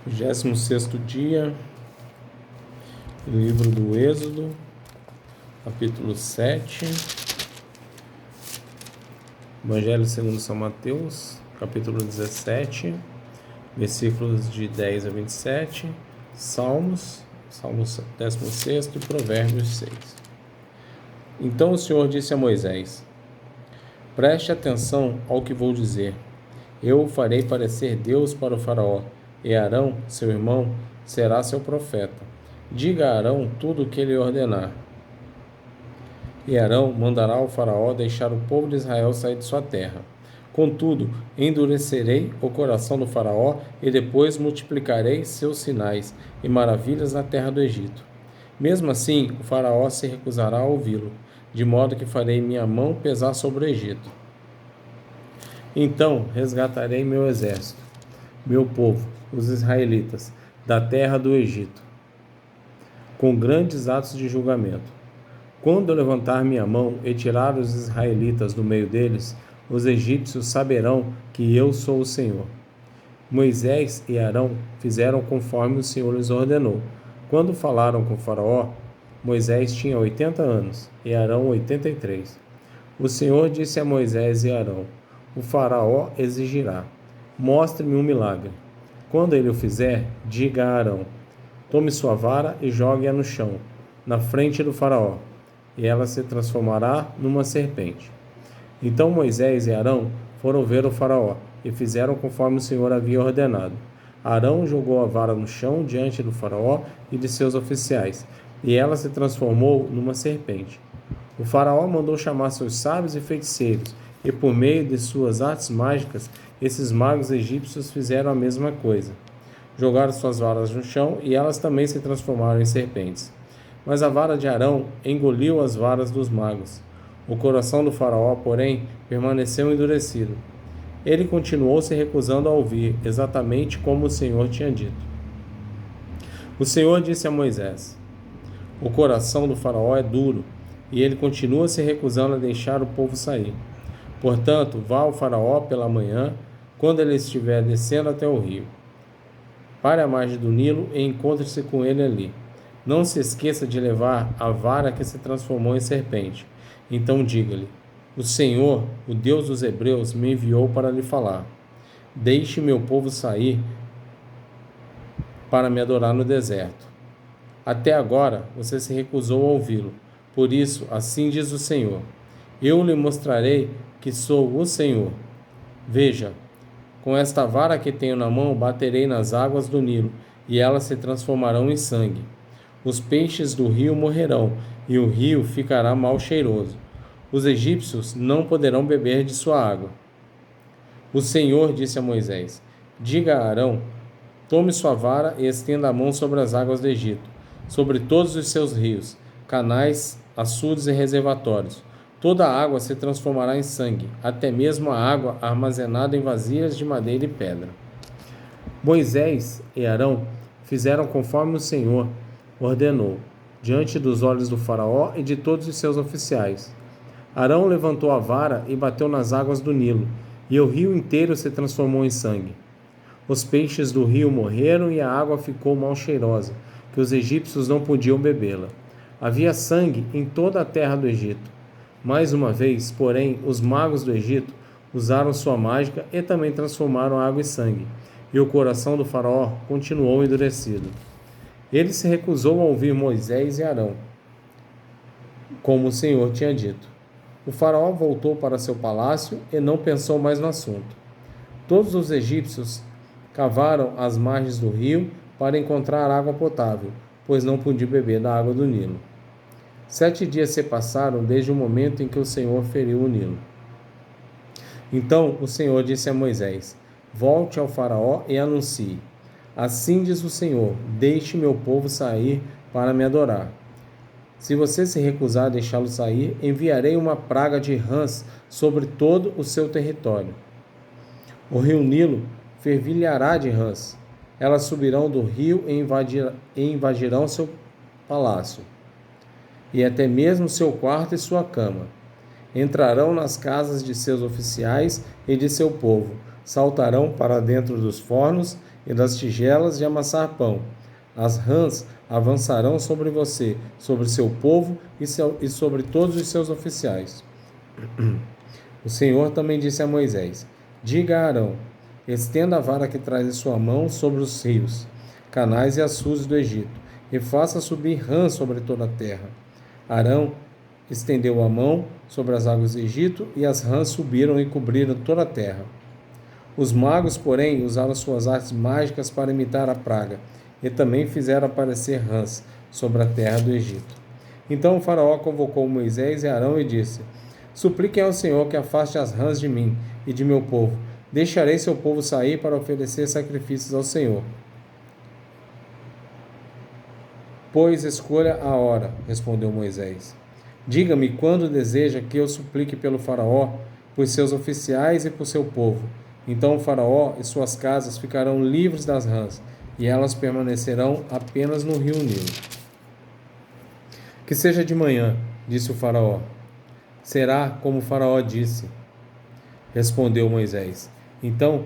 26º dia, livro do Êxodo, capítulo 7, Evangelho segundo São Mateus, capítulo 17, versículos de 10 a 27, Salmos 16 e Provérbios 6. Então o Senhor disse a Moisés: preste atenção ao que vou dizer. Eu o farei parecer Deus para o faraó, e Arão, seu irmão, será seu profeta. Diga a Arão tudo o que ele ordenar. E Arão mandará ao faraó deixar o povo de Israel sair de sua terra. Contudo, endurecerei o coração do faraó e depois multiplicarei seus sinais e maravilhas na terra do Egito. Mesmo assim, o faraó se recusará a ouvi-lo, de modo que farei minha mão pesar sobre o Egito. Então resgatarei meu exército, meu povo, os israelitas, da terra do Egito, com grandes atos de julgamento. Quando eu levantar minha mão e tirar os israelitas do meio deles, os egípcios saberão que eu sou o Senhor. Moisés e Arão fizeram conforme o Senhor lhes ordenou. Quando falaram com o faraó, Moisés tinha 80 anos e Arão 83. O Senhor disse a Moisés e Arão: o faraó exigirá: mostre-me um milagre. Quando ele o fizer, diga a Arão: tome sua vara e jogue-a no chão, na frente do faraó, e ela se transformará numa serpente. Então Moisés e Arão foram ver o faraó, e fizeram conforme o Senhor havia ordenado. Arão jogou a vara no chão diante do faraó e de seus oficiais, e ela se transformou numa serpente. O faraó mandou chamar seus sábios e feiticeiros, e por meio de suas artes mágicas, esses magos egípcios fizeram a mesma coisa. Jogaram suas varas no chão, e elas também se transformaram em serpentes. Mas a vara de Arão engoliu as varas dos magos. O coração do faraó, porém, permaneceu endurecido. Ele continuou se recusando a ouvir, exatamente como o Senhor tinha dito. O Senhor disse a Moisés: o coração do faraó é duro, e ele continua se recusando a deixar o povo sair. Portanto, vá ao faraó pela manhã, quando ele estiver descendo até o rio. Pare à margem do Nilo e encontre-se com ele ali. Não se esqueça de levar a vara que se transformou em serpente. Então diga-lhe: o Senhor, o Deus dos Hebreus, me enviou para lhe falar. Deixe meu povo sair para me adorar no deserto. Até agora você se recusou a ouvi-lo. Por isso, assim diz o Senhor: eu lhe mostrarei que sou o Senhor. Veja, com esta vara que tenho na mão, baterei nas águas do Nilo, e elas se transformarão em sangue. Os peixes do rio morrerão, e o rio ficará mal cheiroso. Os egípcios não poderão beber de sua água. O Senhor disse a Moisés: diga a Arão: tome sua vara e estenda a mão sobre as águas do Egito, sobre todos os seus rios, canais, açudes e reservatórios. Toda a água se transformará em sangue, até mesmo a água armazenada em vasilhas de madeira e pedra. Moisés e Arão fizeram conforme o Senhor ordenou, diante dos olhos do faraó e de todos os seus oficiais. Arão levantou a vara e bateu nas águas do Nilo, e o rio inteiro se transformou em sangue. Os peixes do rio morreram e a água ficou mal cheirosa, que os egípcios não podiam bebê-la. Havia sangue em toda a terra do Egito. Mais uma vez, porém, os magos do Egito usaram sua mágica e também transformaram a água em sangue, e o coração do faraó continuou endurecido. Ele se recusou a ouvir Moisés e Arão, como o Senhor tinha dito. O faraó voltou para seu palácio e não pensou mais no assunto. Todos os egípcios cavaram as margens do rio para encontrar água potável, pois não podiam beber da água do Nilo. 7 dias se passaram desde o momento em que o Senhor feriu o Nilo. Então o Senhor disse a Moisés: volte ao faraó e anuncie: assim diz o Senhor, deixe meu povo sair para me adorar. Se você se recusar a deixá-lo sair, enviarei uma praga de rãs sobre todo o seu território. O rio Nilo fervilhará de rãs. Elas subirão do rio e invadirão seu palácio, e até mesmo seu quarto e sua cama. Entrarão nas casas de seus oficiais e de seu povo, saltarão para dentro dos fornos e das tigelas de amassar pão. As rãs avançarão sobre você, sobre seu povo e sobre todos os seus oficiais. O Senhor também disse a Moisés: Diga a Arão: estenda a vara que traz em sua mão sobre os rios, canais e açudes do Egito, e faça subir rãs sobre toda a terra. Arão estendeu a mão sobre as águas do Egito, e as rãs subiram e cobriram toda a terra. Os magos, porém, usaram suas artes mágicas para imitar a praga, e também fizeram aparecer rãs sobre a terra do Egito. Então o faraó convocou Moisés e Arão e disse: Supliquem ao Senhor que afaste as rãs de mim e de meu povo. Deixarei seu povo sair para oferecer sacrifícios ao Senhor. Pois escolha a hora, respondeu Moisés. Diga-me quando deseja que eu suplique pelo faraó, por seus oficiais e por seu povo. Então o faraó e suas casas ficarão livres das rãs, e elas permanecerão apenas no rio Nilo. Que seja de manhã, disse o faraó. Será como o faraó disse, respondeu Moisés. Então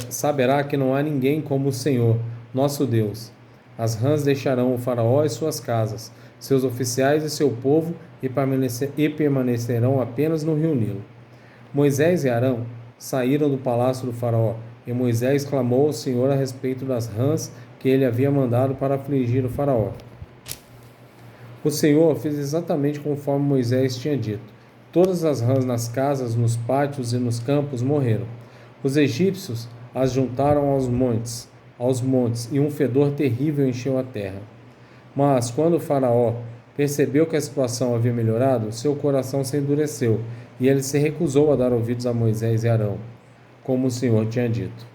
saberá que não há ninguém como o Senhor, nosso Deus. As rãs deixarão o faraó e suas casas, seus oficiais e seu povo, e permanecerão apenas no rio Nilo. Moisés e Arão saíram do palácio do faraó, e Moisés clamou ao Senhor a respeito das rãs que ele havia mandado para afligir o faraó. O Senhor fez exatamente conforme Moisés tinha dito. Todas as rãs nas casas, nos pátios e nos campos morreram. Os egípcios as juntaram aos montes, e um fedor terrível encheu a terra. Mas, quando o faraó percebeu que a situação havia melhorado, seu coração se endureceu, e ele se recusou a dar ouvidos a Moisés e Arão, como o Senhor tinha dito.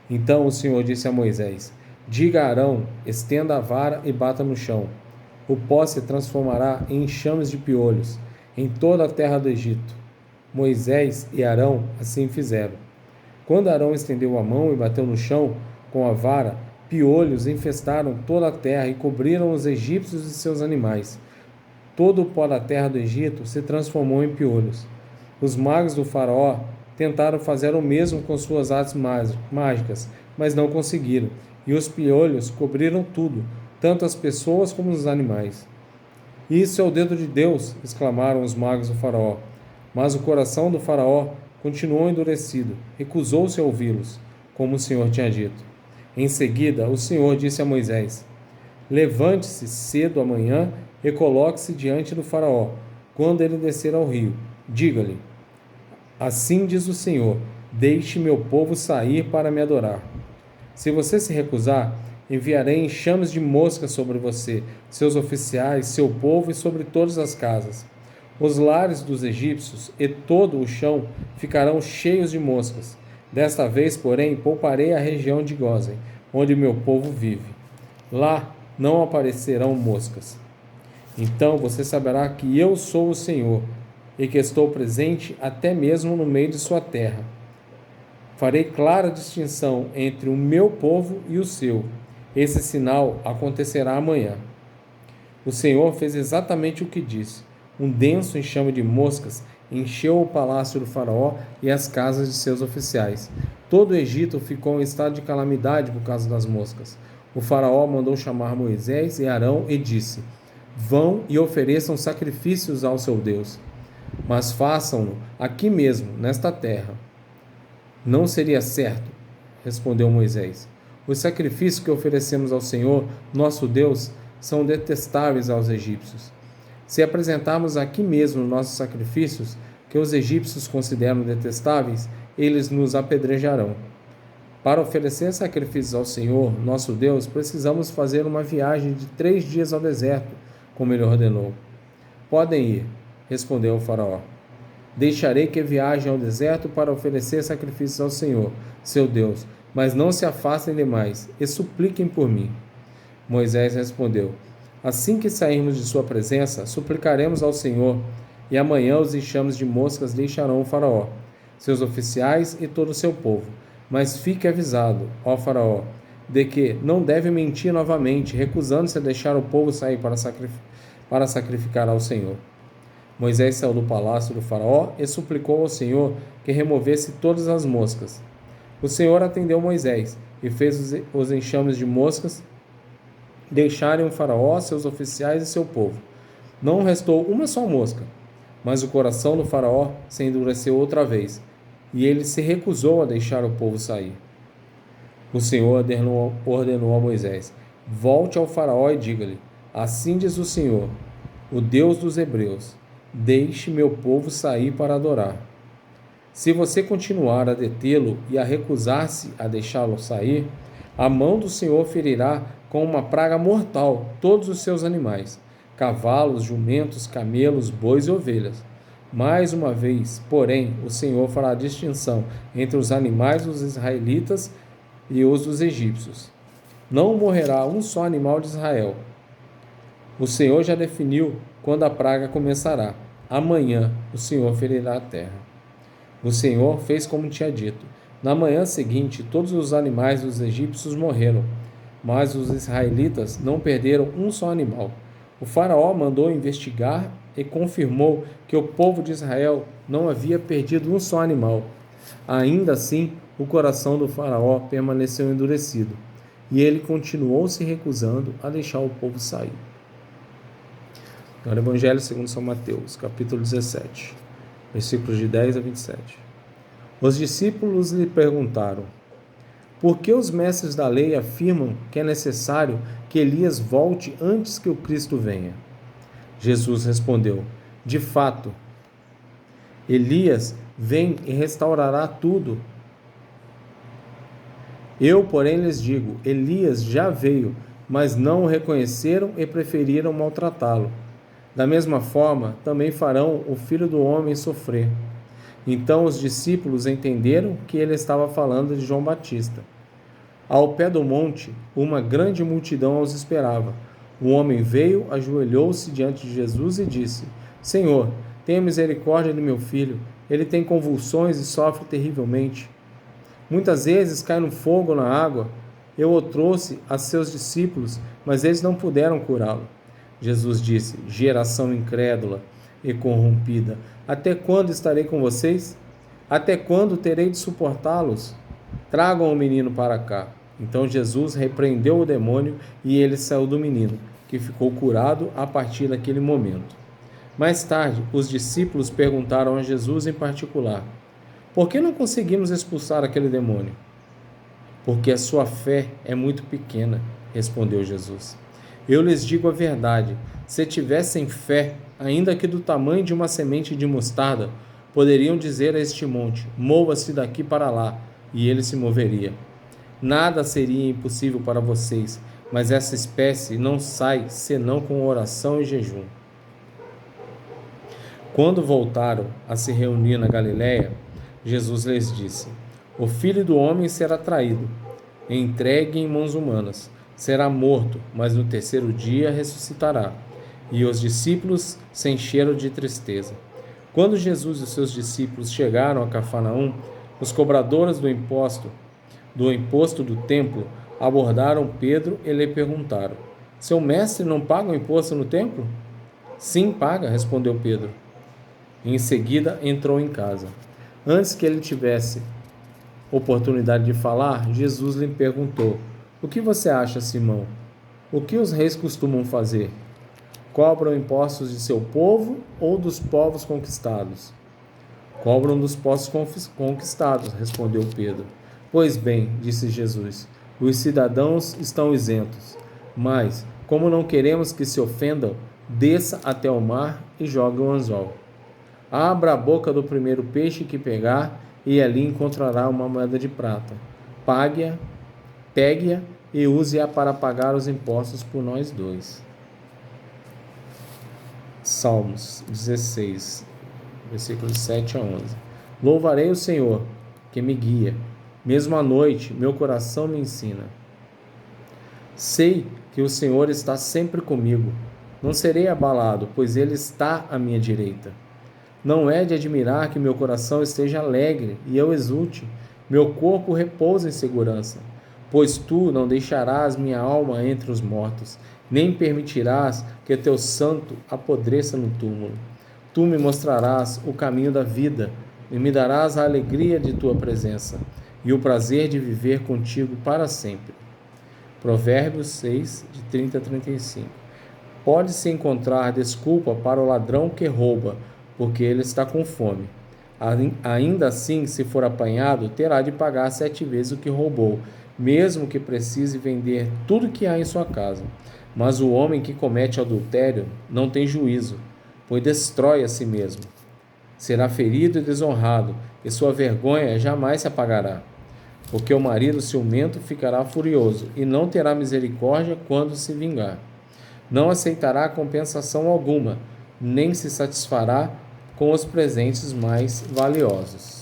Então o Senhor disse a Moisés: Diga a Arão, estenda a vara e bata no chão. O pó se transformará em enxames de piolhos em toda a terra do Egito. Moisés e Arão assim fizeram. Quando Arão estendeu a mão e bateu no chão com a vara, piolhos infestaram toda a terra e cobriram os egípcios e seus animais. Todo o pó da terra do Egito se transformou em piolhos. Os magos do faraó tentaram fazer o mesmo com suas artes mágicas, mas não conseguiram, e os piolhos cobriram tudo, tanto as pessoas como os animais. Isso é o dedo de Deus, exclamaram os magos do faraó. Mas o coração do faraó continuou endurecido, recusou-se a ouvi-los, como o Senhor tinha dito. Em seguida, o Senhor disse a Moisés: Levante-se cedo amanhã e coloque-se diante do faraó. Quando ele descer ao rio, diga-lhe: Assim diz o Senhor, deixe meu povo sair para me adorar. Se você se recusar, enviarei enxames de moscas sobre você, seus oficiais, seu povo e sobre todas as casas. Os lares dos egípcios e todo o chão ficarão cheios de moscas. Desta vez, porém, pouparei a região de Gósen, onde meu povo vive. Lá não aparecerão moscas. Então você saberá que eu sou o Senhor, e que estou presente até mesmo no meio de sua terra. Farei clara distinção entre o meu povo e o seu. Esse sinal acontecerá amanhã. O Senhor fez exatamente o que disse. Um denso enxame de moscas encheu o palácio do faraó e as casas de seus oficiais. Todo o Egito ficou em estado de calamidade por causa das moscas. O faraó mandou chamar Moisés e Arão e disse: Vão e ofereçam sacrifícios ao seu Deus, mas façam-no aqui mesmo, nesta terra. Não seria certo, respondeu Moisés. Os sacrifícios que oferecemos ao Senhor, nosso Deus, são detestáveis aos egípcios. Se apresentarmos aqui mesmo nossos sacrifícios, que os egípcios consideram detestáveis, eles nos apedrejarão. Para oferecer sacrifícios ao Senhor, nosso Deus, precisamos fazer uma viagem de 3 dias ao deserto, como ele ordenou. Podem ir, respondeu o faraó. Deixarei que viajem ao deserto para oferecer sacrifícios ao Senhor, seu Deus, mas não se afastem demais e supliquem por mim. Moisés respondeu: Assim que sairmos de sua presença, suplicaremos ao Senhor, e amanhã os enxames de moscas deixarão o faraó, seus oficiais e todo o seu povo. Mas fique avisado, ó faraó, de que não deve mentir novamente, recusando-se a deixar o povo sair para sacrificar ao Senhor. Moisés saiu do palácio do faraó e suplicou ao Senhor que removesse todas as moscas. O Senhor atendeu Moisés e fez os enxames de moscas deixarem o faraó, seus oficiais e seu povo. Não restou uma só mosca, mas o coração do faraó se endureceu outra vez, e ele se recusou a deixar o povo sair. O Senhor ordenou a Moisés: volte ao faraó e diga-lhe: assim diz o Senhor, o Deus dos hebreus, deixe meu povo sair para adorar. Se você continuar a detê-lo e a recusar-se a deixá-lo sair, a mão do Senhor ferirá com uma praga mortal todos os seus animais, cavalos, jumentos, camelos, bois e ovelhas. Mais uma vez, porém, o Senhor fará distinção entre os animais dos israelitas e os dos egípcios. Não morrerá um só animal de Israel. O Senhor já definiu quando a praga começará. Amanhã o Senhor ferirá a terra. O Senhor fez como tinha dito. Na manhã seguinte, todos os animais dos egípcios morreram, mas os israelitas não perderam um só animal. O faraó mandou investigar e confirmou que o povo de Israel não havia perdido um só animal. Ainda assim, o coração do faraó permaneceu endurecido, e ele continuou se recusando a deixar o povo sair. Agora, Evangelho segundo São Mateus, capítulo 17, versículos de 10 a 27. Os discípulos lhe perguntaram: por que os mestres da lei afirmam que é necessário que Elias volte antes que o Cristo venha? Jesus respondeu: de fato, Elias vem e restaurará tudo. Eu, porém, lhes digo: Elias já veio, mas não o reconheceram e preferiram maltratá-lo. Da mesma forma, também farão o Filho do Homem sofrer. Então os discípulos entenderam que ele estava falando de João Batista. Ao pé do monte, uma grande multidão os esperava. O homem veio, ajoelhou-se diante de Jesus e disse: Senhor, tenha misericórdia do meu filho. Ele tem convulsões e sofre terrivelmente. Muitas vezes cai no fogo ou na água. Eu o trouxe a seus discípulos, mas eles não puderam curá-lo. Jesus disse: geração incrédula e corrompida, até quando estarei com vocês? Até quando terei de suportá-los? Tragam o menino para cá. Então Jesus repreendeu o demônio e ele saiu do menino, que ficou curado a partir daquele momento. Mais tarde, os discípulos perguntaram a Jesus em particular: por que não conseguimos expulsar aquele demônio? Porque a sua fé é muito pequena, respondeu Jesus. Eu lhes digo a verdade, se tivessem fé, ainda que do tamanho de uma semente de mostarda, poderiam dizer a este monte: mova-se daqui para lá, e ele se moveria. Nada seria impossível para vocês, mas essa espécie não sai senão com oração e jejum. Quando voltaram a se reunir na Galiléia, Jesus lhes disse: o Filho do Homem será traído, entregue em mãos humanas, será morto, mas no terceiro dia ressuscitará. E os discípulos se encheram de tristeza. Quando Jesus e os seus discípulos chegaram a Cafarnaum, os cobradores do imposto do templo abordaram Pedro e lhe perguntaram: seu mestre não paga o imposto no templo? Sim, paga, respondeu Pedro. Em seguida entrou em casa. Antes que ele tivesse oportunidade de falar, Jesus lhe perguntou: o que você acha, Simão? O que os reis costumam fazer? Cobram impostos de seu povo ou dos povos conquistados? Cobram dos povos conquistados, respondeu Pedro. Pois bem, disse Jesus, os cidadãos estão isentos, mas, como não queremos que se ofendam, desça até o mar e jogue o anzol. Abra a boca do primeiro peixe que pegar, e ali encontrará uma moeda de prata. Pegue-a e use-a para pagar os impostos por nós dois. Salmos 16, versículos 7 a 11. Louvarei o Senhor, que me guia. Mesmo à noite, meu coração me ensina. Sei que o Senhor está sempre comigo. Não serei abalado, pois Ele está à minha direita. Não é de admirar que meu coração esteja alegre e eu exulte. Meu corpo repousa em segurança. Pois tu não deixarás minha alma entre os mortos, nem permitirás que teu santo apodreça no túmulo. Tu me mostrarás o caminho da vida e me darás a alegria de tua presença e o prazer de viver contigo para sempre. Provérbios 6, de 30 a 35. Pode-se encontrar desculpa para o ladrão que rouba, porque ele está com fome. Ainda assim, se for apanhado, terá de pagar 7 vezes o que roubou, mesmo que precise vender tudo que há em sua casa. Mas o homem que comete adultério não tem juízo, pois destrói a si mesmo. Será ferido e desonrado, e sua vergonha jamais se apagará. Porque o marido ciumento ficará furioso, e não terá misericórdia quando se vingar. Não aceitará compensação alguma, nem se satisfará com os presentes mais valiosos.